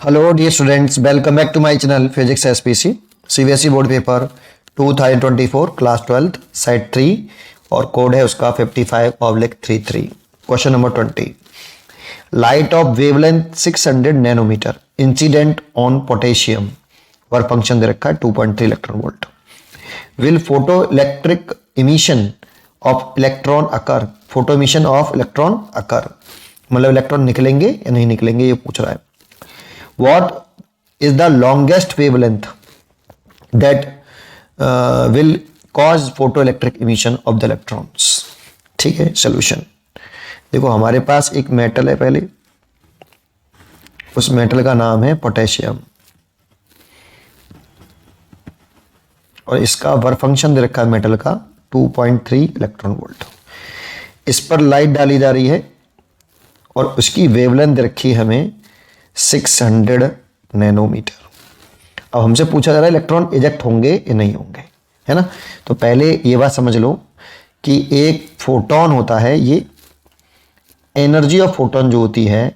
Hello dear students, welcome back to my channel Physics SPC CBSE board paper 2024 class 12th साइड 3 और code है उसका 55/33। Question number 20। Light of wavelength 600 nanometer incident on potassium, work function दे रखा है 2.3 electron volt. Will photo electric emission of electron occur, photo emission of electron occur मतलब electron निकलेंगे या नहीं निकलेंगे ये पूछ रहा है। What is the longest wavelength that will cause photoelectric emission of the electrons? ठीक है, सोल्यूशन देखो हमारे पास एक मेटल है, पहले उस मेटल का नाम है पोटेशियम और इसका वर्क फंक्शन दे रखा है मेटल का 2.3 इलेक्ट्रॉन वोल्ट। इस पर लाइट डाली जा रही है और उसकी वेवलेंथ दे रखी है हमें 600 नैनोमीटर। अब हमसे पूछा जा रहा है इलेक्ट्रॉन इजेक्ट होंगे या नहीं होंगे, है ना। तो पहले ये बात समझ लो कि एक फोटोन होता है, ये एनर्जी ऑफ फोटोन जो होती है,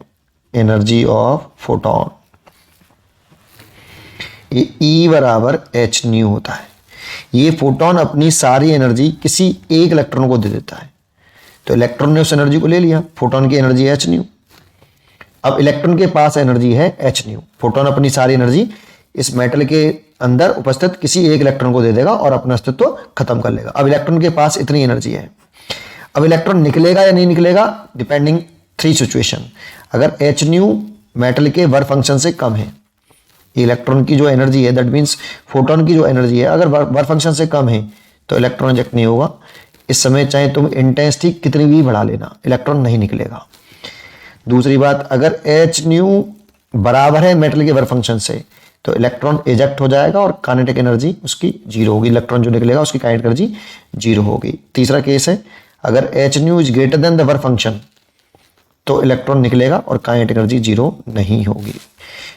एनर्जी ऑफ फोटोन ये E बराबर एच न्यू होता है। ये फोटोन अपनी सारी एनर्जी किसी एक इलेक्ट्रॉन को दे देता है, तो इलेक्ट्रॉन ने उस एनर्जी को ले लिया, फोटोन की एनर्जी एच न्यू। अब इलेक्ट्रॉन के पास एनर्जी है एच न्यू, फोटोन अपनी सारी एनर्जी इस मेटल के अंदर उपस्थित किसी एक इलेक्ट्रॉन को दे देगा और अपना अस्तित्व खत्म कर लेगा। अब इलेक्ट्रॉन के पास इतनी एनर्जी है। अब इलेक्ट्रॉन निकलेगा या नहीं निकलेगा, डिपेंडिंग 3 सिचुएशन। अगर एच न्यू मेटल के वर्क फंक्शन से कम है, इलेक्ट्रॉन की जो एनर्जी है, दैट मीन्स फोटोन की जो एनर्जी है, अगर वर्क फंक्शन से कम है तो इलेक्ट्रॉन इजेक्ट नहीं होगा। इस समय चाहे तुम इंटेंसिटी कितनी भी बढ़ा लेना, इलेक्ट्रॉन नहीं निकलेगा। दूसरी बात, अगर एच न्यू बराबर है मेटल के वर्क फंक्शन से तो इलेक्ट्रॉन इजेक्ट हो जाएगा और काइनेटिक एनर्जी उसकी जीरो होगी, इलेक्ट्रॉन जो निकलेगा उसकी काइनेटिक एनर्जी जीरो होगी। तीसरा केस है, अगर H new is greater than the work function तो इलेक्ट्रॉन निकलेगा और काइनेटिक एनर्जी जीरो नहीं होगी।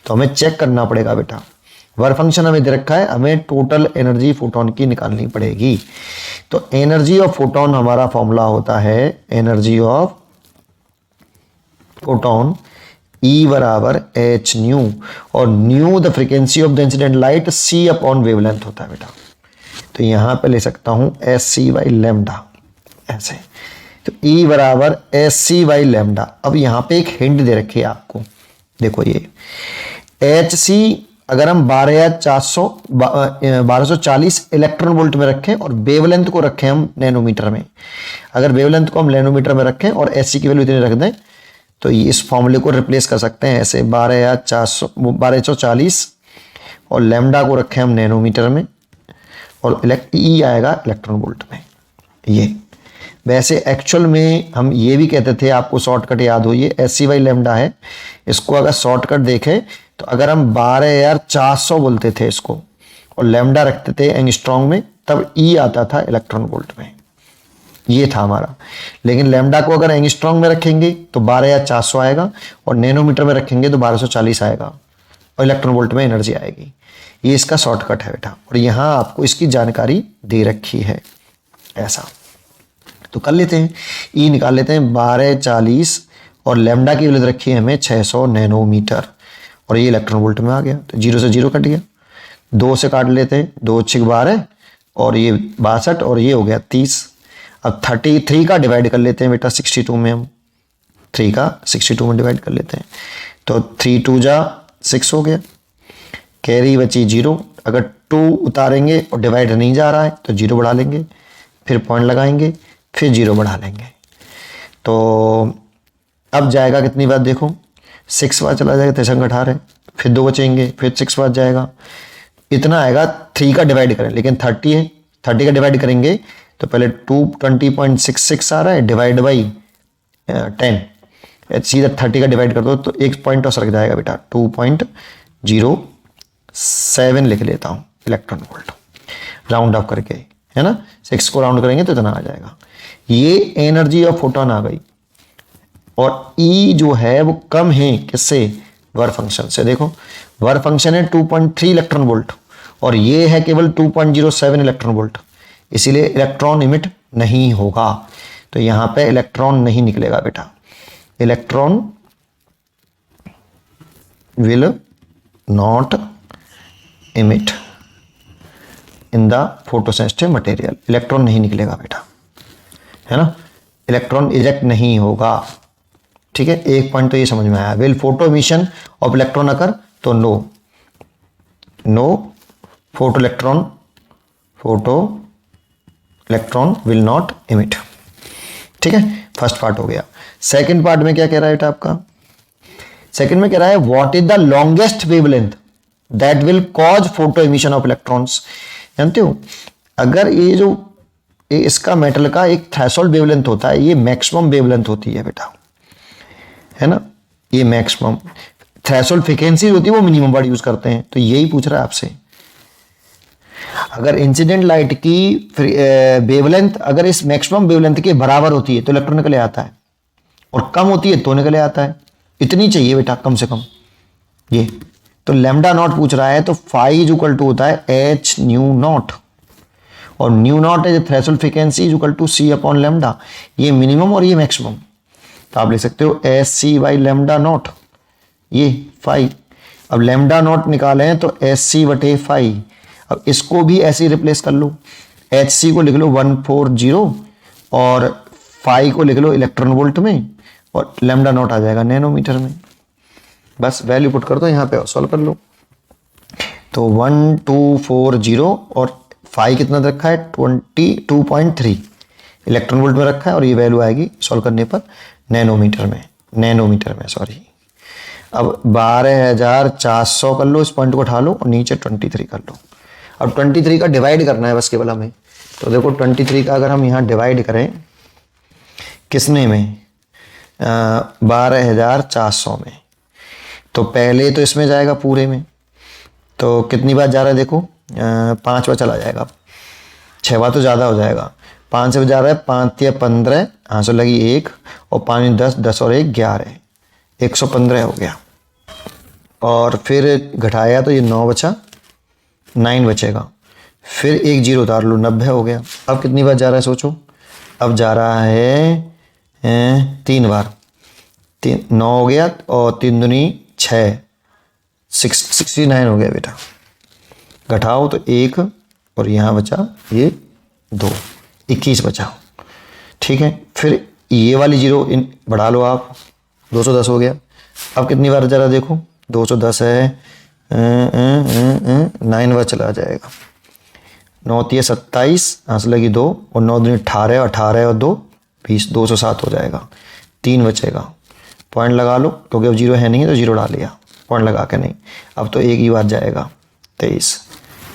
तो हमें चेक करना पड़ेगा बेटा, वर्क फंक्शन हमें दे रखा है, हमें टोटल एनर्जी फोटोन की निकालनी पड़ेगी। तो एनर्जी ऑफ फोटोन हमारा फॉर्मूला होता है एनर्जी ऑफ फोटोन E बराबर एच न्यू और new the frequency of the incident light C upon wavelength होता है बेटा। तो यहां पे ले सकता हूं एस सी बाई लेमडा ऐसे। तो E बराबर एस सी बाई लेमडा। अब यहां पे एक हिंट दे रखी है आपको, देखो ये एच सी अगर हम 1240 इलेक्ट्रॉन वोल्ट में रखें और वेवलेंथ को रखें हम नैनोमीटर में, अगर वेवलेंथ को हम नैनोमीटर में रखें और एस सी की वैल्यू इतनी रख दें तो इस फॉर्मूले को रिप्लेस कर सकते हैं ऐसे 1240 और लेमडा को रखें हम नैनोमीटर में और ई आएगा इलेक्ट्रॉन वोल्ट में। ये वैसे एक्चुअल में हम ये भी कहते थे, आपको शॉर्टकट याद हो, ये एस सी बाई लेमडा है। इसको अगर शॉर्टकट देखें तो अगर हम 12400 बोलते थे इसको और लेमडा रखते थे एंगस्ट्रॉन्ग में, तब ई आता था इलेक्ट्रॉन वोल्ट में, ये था हमारा। लेकिन लेमडा को अगर एंगस्ट्रॉन्ग में रखेंगे तो 12400 आएगा और नैनोमीटर में रखेंगे तो 1240 आएगा और इलेक्ट्रॉन वोल्ट में एनर्जी आएगी। ये इसका शॉर्टकट है बेटा और यहाँ आपको इसकी जानकारी दे रखी है ऐसा। तो कर लेते हैं, ई निकाल लेते हैं 1240 और लेमडा की वैल्यू रखी है हमें 600 नैनोमीटर और ये इलेक्ट्रॉन वोल्ट में आ गया। तो 0 से 0 कट गया, 2 से काट लेते हैं, 2 6 12 और ये 62 और ये हो गया 30। अब 33 का डिवाइड कर लेते हैं बेटा 62 में, हम 3 का 62 में डिवाइड कर लेते हैं तो 3 2 जा 6 हो गया, कैरी बची 0। अगर 2 उतारेंगे और डिवाइड नहीं जा रहा है तो 0 बढ़ा लेंगे, फिर पॉइंट लगाएंगे, फिर 0 बढ़ा लेंगे। तो अब जाएगा कितनी बार देखो, 6 बार चला जाएगा 3 18, फिर 2 बचेंगे, फिर 6 बार जाएगा, इतना आएगा। 3 का डिवाइड करें, लेकिन 30 है, 30 का डिवाइड करेंगे तो पहले 220.66 आ रहा है, डिवाइड बाई 10, सीधा 30 का डिवाइड कर दो तो एक पॉइंट और सरक जाएगा बेटा, 2.07 लिख लेता हूँ इलेक्ट्रॉन वोल्ट राउंड ऑफ करके, है ना। 6 को राउंड करेंगे तो इतना आ जाएगा। ये एनर्जी ऑफ फोटोन आ गई और E जो है वो कम है किससे, वर्क फंक्शन से। देखो वर्क फंक्शन है 2.3 इलेक्ट्रॉन वोल्ट और ये है केवल 2.07 इलेक्ट्रॉन वोल्ट, इसीलिए इलेक्ट्रॉन इमिट नहीं होगा। तो यहां पे इलेक्ट्रॉन नहीं निकलेगा बेटा, electron will not emit in the photosensitive material. Electron नहीं निकलेगा बेटा, है ना, इलेक्ट्रॉन इजेक्ट नहीं होगा। ठीक है, एक पॉइंट तो ये समझ में आया। Will photo emission of electron occur, तो no photo electron will not emit. ठीक है, फर्स्ट पार्ट हो गया। सेकंड पार्ट में क्या कह रहा है बेटा आपका, सेकंड में कह रहा है what is the longest wavelength that will cause photo emission of electrons. जानते हो, अगर ये जो इसका मेटल का एक थ्रेशोल्ड वेवलेंथ होता है, ये मैक्सिमम वेवलेंथ होती है बेटा, है ना, ये मैक्सिमम। थ्रेशोल्ड फ्रीक्वेंसी होती है वो मिनिमम वर्ड यूज करते हैं, तो यही पूछ रहा है आपसे। अगर इंसिडेंट लाइट की वेवलेंथ अगर इस मैक्सिमम वेवलेंथ के बराबर होती है तो इलेक्ट्रॉन निकले आता है, और कम होती है तो निकले आता है। इतनी चाहिए बेटा कम से कम ये। तो लैम्डा नॉट पूछ रहा है, तो फाई इज इक्वल टू होता है एच न्यू नॉट, और न्यू नॉट है threshold frequency is equal to c upon lambda. ये मिनिमम और ये मैक्सिमम, तो आप लिख सकते हो s c by lambda nought, ये फाई। अब लैम्डा नॉट निकाले हैं तो एस सी बटे फाई। अब इसको भी ऐसे ही रिप्लेस कर लो, एच सी को लिख लो 140 और फाई को लिख लो इलेक्ट्रॉन वोल्ट में, और लैम्डा नॉट आ जाएगा नैनोमीटर में। बस वैल्यू पुट कर दो यहाँ पे, सॉल्व कर लो। तो 1240 और फाई कितना रखा है 22.3 इलेक्ट्रॉन वोल्ट में रखा है, और ये वैल्यू आएगी सॉल्व करने पर नैनोमीटर में सॉरी। अब 12,400 कर लो, इस पॉइंट को उठा लो और नीचे 23 कर लो। अब 23 का डिवाइड करना है बस केवल हमें। तो देखो 23 का अगर हम यहाँ डिवाइड करें किसने में, 12,400 में, तो पहले तो इसमें जाएगा पूरे में, तो कितनी बार जा रहा है देखो, 5 बार चला जाएगा। 6 बार तो ज़्यादा हो जाएगा, 5 से जा रहा है, 5 या 15, हाँ सो लगी 1 और 5 10, 10 और 1 11, 115 हो गया। और फिर घटाया तो ये 9 बचा, 9 बचेगा, फिर एक जीरो उतार लो, 90 हो गया। अब कितनी बार जा रहा है सोचो, अब जा रहा है 3 बार, 9 हो गया और 3 दूनी 6, 69 हो गया बेटा। घटाओ तो 1 और यहाँ बचा ये 2, 21 बचा। ठीक है, फिर ये वाली जीरो बढ़ा लो आप, 210 हो गया। अब कितनी बार जा रहा देखो, 210 है, 9 बार चला जाएगा, 9 3 27, हाँ से लगी 2 और 9 दूनी 18, 18 और 2 20, 207 हो जाएगा। 3 बचेगा, पॉइंट लगा लो क्योंकि अब जीरो है नहीं तो जीरो डाल लिया, पॉइंट लगा के नहीं। अब तो एक ही बार जाएगा 23,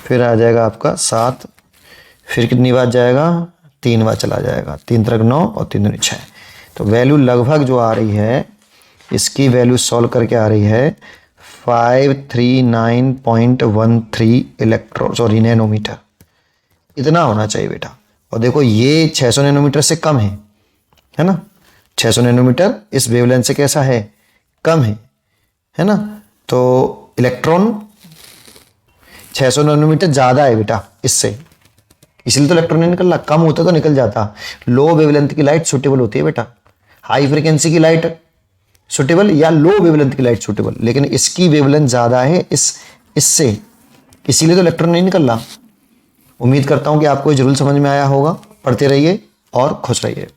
फिर आ जाएगा आपका 7, फिर कितनी बार जाएगा, 3 बार चला जाएगा, 3 3 9 और 3 दूनी 6। तो वैल्यू लगभग जो आ रही है, इसकी वैल्यू सॉल्व करके आ रही है 539.13 नैनोमीटर। इतना होना चाहिए बेटा। और देखो ये 600 नैनोमीटर से कम है ना, 600 नैनोमीटर इस वेवलेंथ से कैसा है, कम है ना। तो इलेक्ट्रॉन 600 नैनोमीटर ज़्यादा है बेटा इससे, इसलिए तो इलेक्ट्रॉन नहीं निकल रहा, कम होता तो निकल जाता। लो वेवलेंथ की लाइट सुटेबल होती है बेटा, हाई फ्रीक्वेंसी की लाइट सुटेबल या लो वेवलेंथ की लाइट सुटेबल, लेकिन इसकी वेवलेंथ ज़्यादा है इससे, इसीलिए तो इलेक्ट्रॉन नहीं निकल रहा। उम्मीद करता हूँ कि आपको ये जरूर समझ में आया होगा। पढ़ते रहिए और खुश रहिए।